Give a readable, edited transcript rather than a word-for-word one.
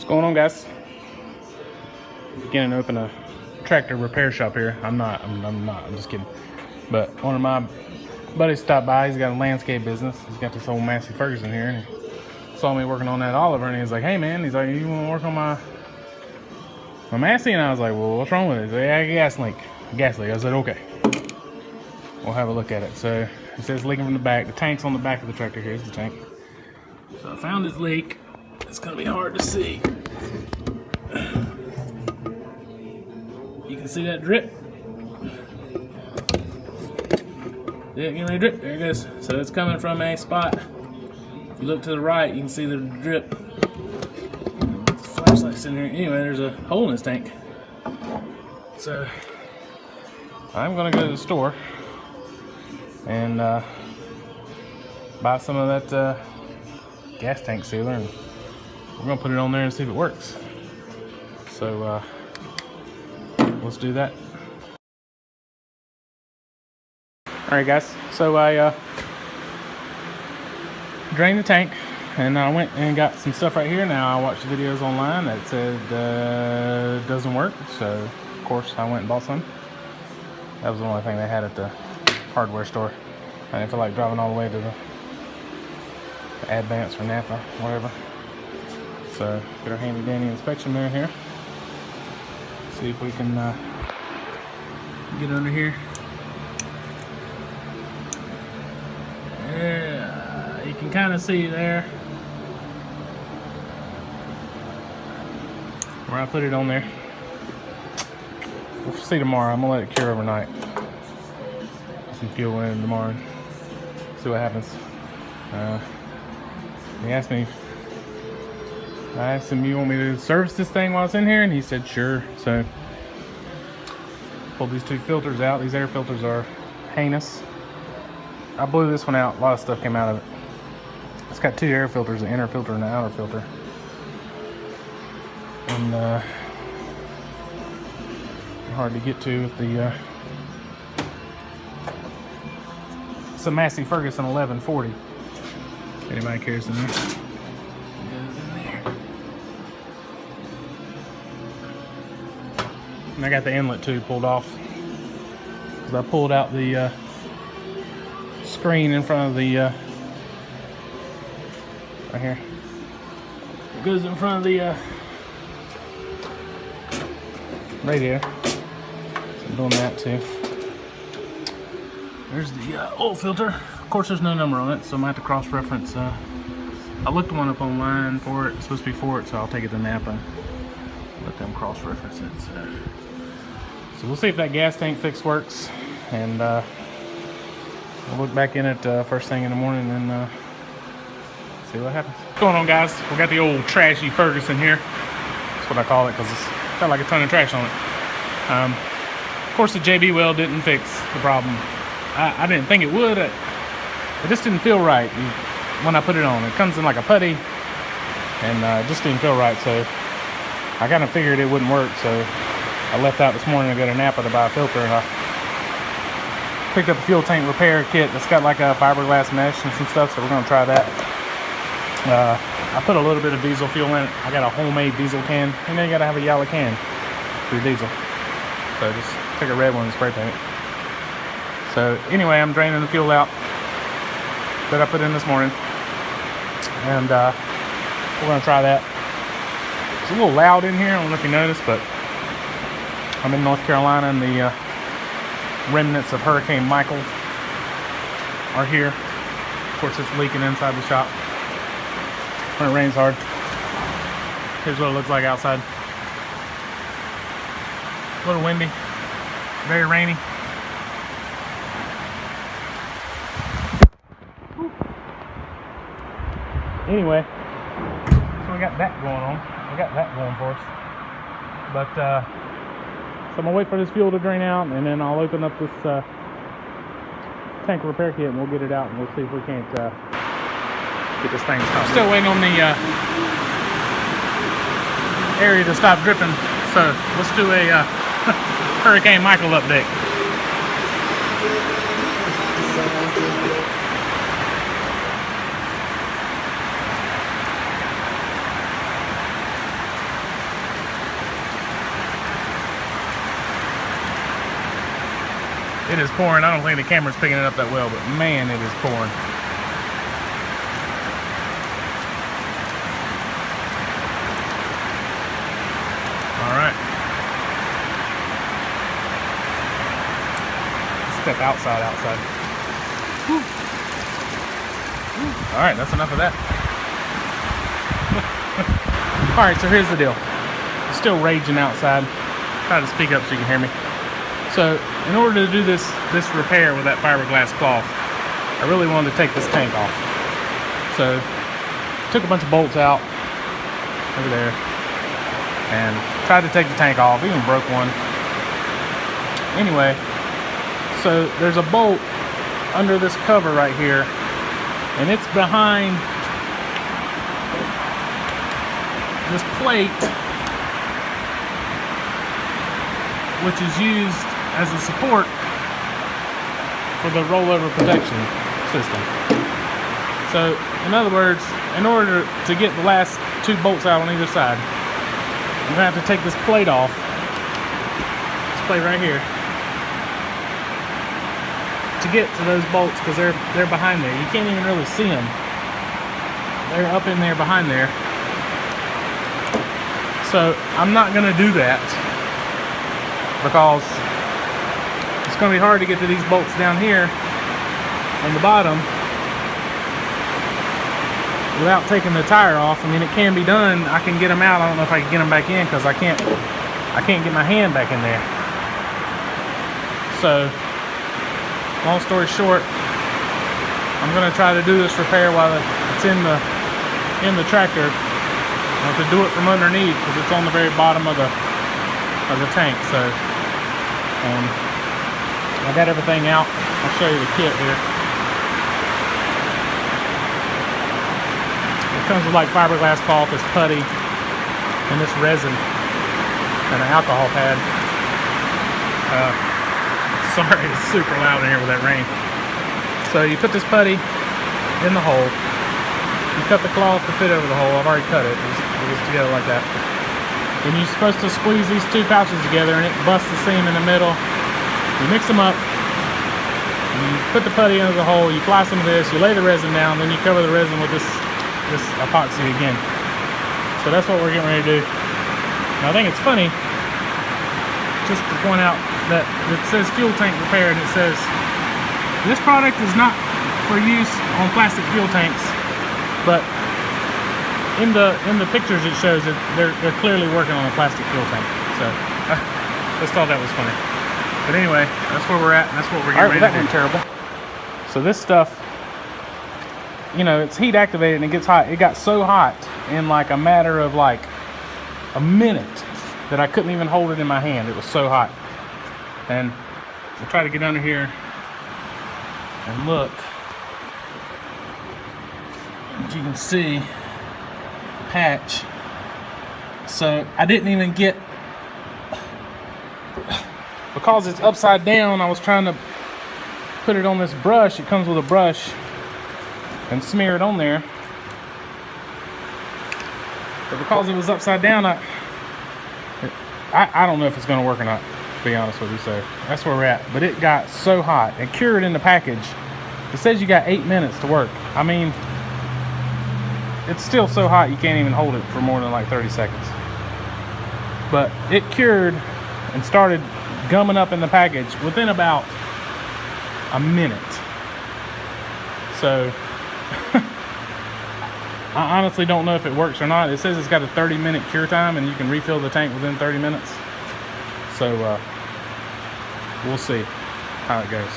going on, guys? Beginning to open a tractor repair shop here. I'm just kidding. But one of my buddies stopped by. He's got a landscape business. He's got this old Massey Ferguson here, and he saw me working on that Oliver, and he's like, "Hey man," he's like, "You want to work on my Massey?" And I was like, "Well, what's wrong with it?" He's like, "Yeah, gas leak." I said, "Okay, we'll have a look at it." So it says leaking from the back. The tank's on the back of the tractor. Here's the tank. So I found his leak. It's gonna be hard to see. You can see that drip. Yeah, getting ready to drip. There it goes. So it's coming from a spot. If you look to the right, you can see the drip. Flashlight's in here. Anyway, there's a hole in this tank. So I'm gonna go to the store and buy some of that gas tank sealer, and we're gonna put it on there and see if it works. So let's do that. All right, guys. So I drained the tank, and I went and got some stuff right here. Now I watched videos online that said it doesn't work, so of course I went and bought some. That was the only thing they had at the hardware store. I didn't feel like driving all the way to the Advance or Napa, whatever. So get our handy dandy inspection mirror here. See if we can get under here. Yeah, you can kind of see there where I put it on there. We'll see tomorrow. I'm gonna let it cure overnight. Put some fuel in tomorrow and see what happens. He asked me, I asked him, "You want me to service this thing while it's in here?" And he said, "Sure." So pulled these two filters out. These air filters are heinous. I blew this one out. A lot of stuff came out of it. It's got two air filters, an inner filter and an outer filter. And hard to get to with the it's a Massey Ferguson 1140. If anybody cares to know. It goes in there. And I got the inlet tube pulled off, because I pulled out the screen in front of the right here. It goes in front of the radio. So I'm doing that too. There's the oil filter. Of course, there's no number on it, so I'm gonna have to cross-reference. I looked one up online for it. It's supposed to be for it, so I'll take it to Napa and let them cross-reference it. So we'll see if that gas tank fix works, and we'll look back in it first thing in the morning and see what happens. What's going on, guys? We got the old trashy Ferguson here. That's what I call it, because it's got like a ton of trash on it. Of course, the JB well didn't fix the problem. I didn't think it would. It just didn't feel right when I put it on. It comes in like a putty, and it just didn't feel right. So I kind of figured it wouldn't work. So I left out this morning to go to Napa to buy a filter, and I picked up a fuel tank repair kit that's got like a fiberglass mesh and some stuff. So we're gonna try that. I put a little bit of diesel fuel in it. I got a homemade diesel can, and then you gotta have a yellow can for your diesel. So just take a red one and spray paint it. So anyway, I'm draining the fuel out that I put in this morning, and we're gonna try that. It's a little loud in here. I don't know if you noticed, but I'm in North Carolina, and the remnants of Hurricane Michael are here. Of course, it's leaking inside the shop when it rains hard. Here's what it looks like outside. A little windy, very rainy. Anyway, so we got that going on. We got that going for us. But so I'm gonna wait for this fuel to drain out, and then I'll open up this tank repair kit, and we'll get it out, and we'll see if we can't get this thing stopped. Still waiting on the area to stop dripping. So let's do a Hurricane Michael update. It is pouring. I don't think the camera's picking it up that well, but man, it is pouring. All right. Step outside. Whew. All right, that's enough of that. All right, so here's the deal. It's still raging outside. Try to speak up so you can hear me. So, in order to do this repair with that fiberglass cloth, I really wanted to take this tank off. So, took a bunch of bolts out over there and tried to take the tank off. Even broke one. Anyway, so there's a bolt under this cover right here, and it's behind this plate, which is used as a support for the rollover protection system. So, in other words, in order to get the last two bolts out on either side, you're gonna have to take this plate off. This plate right here, to get to those bolts, because they're behind there. You can't even really see them. They're up in there behind there. So I'm not gonna do that because it's gonna be hard to get to these bolts down here on the bottom without taking the tire off. I mean, it can be done. I can get them out. I don't know if I can get them back in because I can't get my hand back in there. So, long story short, I'm gonna try to do this repair while it's in the tractor. I have to do it from underneath because it's on the very bottom of the tank. So, I got everything out. I'll show you the kit here. It comes with like fiberglass cloth, this putty, and this resin, and an alcohol pad. Sorry, it's super loud in here with that rain. So you put this putty in the hole. You cut the cloth to fit over the hole. I've already cut it. It was together like that. Then you're supposed to squeeze these two pouches together and it busts the seam in the middle. You mix them up. You put the putty into the hole. You apply some of this. You lay the resin down. Then you cover the resin with this epoxy again. So that's what we're getting ready to do. Now I think it's funny, just to point out that it says fuel tank repair, and it says this product is not for use on plastic fuel tanks, but in the pictures it shows that they're clearly working on a plastic fuel tank. So just thought that was funny. But anyway, that's where we're at, and that's what we're getting ready to do. That went terrible. So this stuff, you know, it's heat activated and it gets hot. It got so hot in like a matter of like a minute that I couldn't even hold it in my hand. It was so hot. And we'll try to get under here and look. As you can see, the patch. So I didn't even get, because it's upside down, I was trying to put it on this brush. It comes with a brush, and smear it on there. But because it was upside down, I don't know if it's going to work or not, to be honest with you. So that's where we're at. But it got so hot and cured in the package. It says you got 8 minutes to work. I mean, it's still so hot you can't even hold it for more than like 30 seconds. But it cured and started gumming up in the package within about a minute. So I honestly don't know if it works or not. It says it's got a 30-minute cure time and you can refill the tank within 30 minutes. So we'll see how it goes.